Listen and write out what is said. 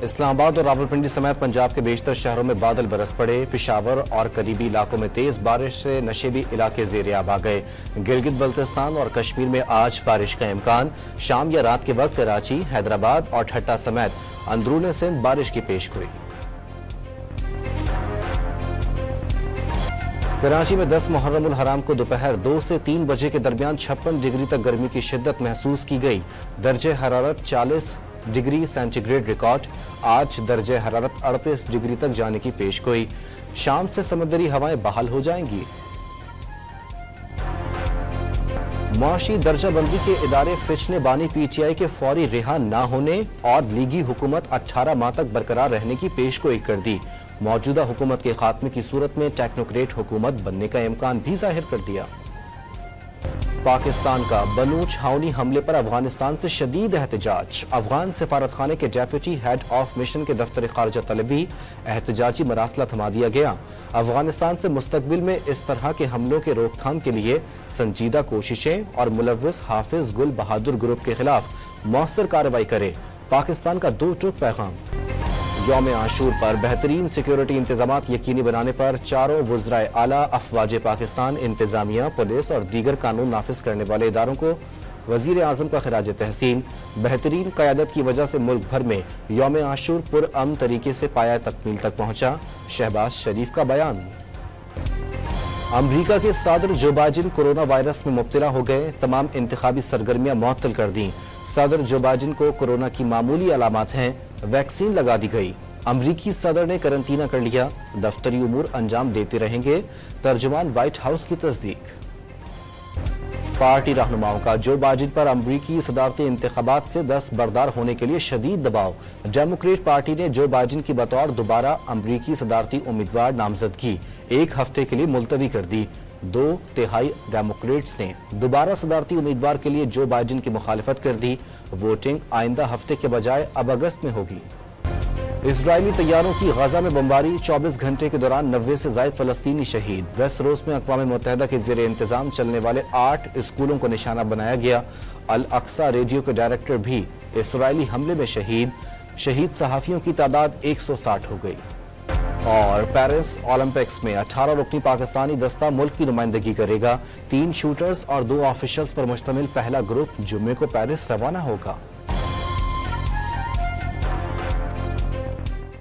इस्लामाबाद और रावलपिंडी समेत पंजाब के बेशतर शहरों में बादल बरस पड़े। पेशावर और करीबी इलाकों में तेज बारिश से नशेबी इलाके ज़ेर-ए-आब आ गए। गिलगित बल्तिस्तान और कश्मीर में आज बारिश का इम्कान। शाम या रात के वक्त कराची, हैदराबाद और ठट्टा समेत अंदरूनी सिंध बारिश की पेशगोई। कराची में 10 मुहर्रमुल हराम को दोपहर 2 से 3 बजे के दरमियान 56 डिग्री तक गर्मी की शिद्दत महसूस की गई। दर्जे हरारत 40 डिग्री सेंटीग्रेड रिकॉर्ड। आज दर्जे हरारत 38 डिग्री तक जाने की पेशगोई। शाम से समुद्री हवाएं बहाल हो जाएंगी। मुआशी दर्जाबंदी के इदारे फिच ने बानी PTI के फौरी रिहा न होने और लीगी हुकूमत 18 माह तक बरकरार रहने की पेशगोई कर दी। मौजूदा हुकूमत के खात्मे की सूरत में टेक्नोक्रेट हुकूमत बनने का इम्कान भी जाहिर कर दिया। पाकिस्तान का बलूच छावनी हमले पर अफगानिस्तान से शदीद एहतजाज। अफगान सफारतखाने के डेप्यूटी हेड ऑफ मिशन के दफ्तर खारजा तलबी एहतजाजी मरासला थमा दिया गया। अफगानिस्तान से मुस्तकबिल में इस तरह के हमलों के रोकथाम के लिए संजीदा कोशिशें और मुलव्विस हाफिज गुल बहादुर ग्रुप के खिलाफ मौसर कार्रवाई करे। पाकिस्तान का दो टूक पैगाम। यौम आशूर पर बेहतरीन सिक्योरिटी इंतजामात यकीनी बनाने पर चारों वुज़राए आला, अफवाज पाकिस्तान, इंतजामिया, पुलिस और दीगर कानून नाफिज करने वाले इदारों को वज़ीर आज़म का खिराज तहसीन। बेहतरीन क़यादत की वजह से मुल्क भर में यौम आशूर पुरअमन तरीके से पाया तकमील तक पहुँचा। शहबाज शरीफ का बयान। अमरीका के सदर जो बाइडेन कोरोना वायरस में मुब्तला हो गए। तमाम इंतखाबी सरगर्मियां मुअत्तल कर दी। सदर जो बाइडेन को कोरोना की मामूली अलामात हैं। वैक्सीन लगा दी गई। अमरीकी सदर ने करंतना कर लिया। दफ्तरी उमूर अंजाम देते रहेंगे। तर्जुमान व्हाइट हाउस की तस्दीक। पार्टी रहनुमाओं का जो बाइडेन पर अमरीकी सदारती इंतखाबात से दस्तबरदार होने के लिए शदीद दबाव। डेमोक्रेट पार्टी ने जो बाइडेन की बतौर दोबारा अमरीकी सदारती उम्मीदवार नामजदगी 1 हफ्ते के लिए मुलतवी कर दी। 2/3 डेमोक्रेट्स ने दोबारा सदारती उम्मीदवार के लिए जो बाइडेन की मुखालिफत कर दी। वोटिंग आइंदा हफ्ते के बजाय अब अगस्त में होगी। इजरायली तैयारों की गजा में बमबारी। 24 घंटे के दौरान 90 से ज्यादा फलस्तीनी शहीद। वेस्ट रोज में अक़वाम मुत्तहिदा के ज़ेर इंतजाम चलने वाले 8 स्कूलों को निशाना बनाया गया। अल अक्सा रेडियो के डायरेक्टर भी इसराइली हमले में शहीद। शहीद सहाफियों की तादाद 160 हो गई। और पेरिस ओलंपिक्स में 18 रुकनी पाकिस्तानी दस्ता मुल्क की नुमाइंदगी करेगा। 3 शूटर्स और 2 ऑफिशियल्स पर मुश्तमिल पहला ग्रुप जुम्मे को पेरिस रवाना होगा।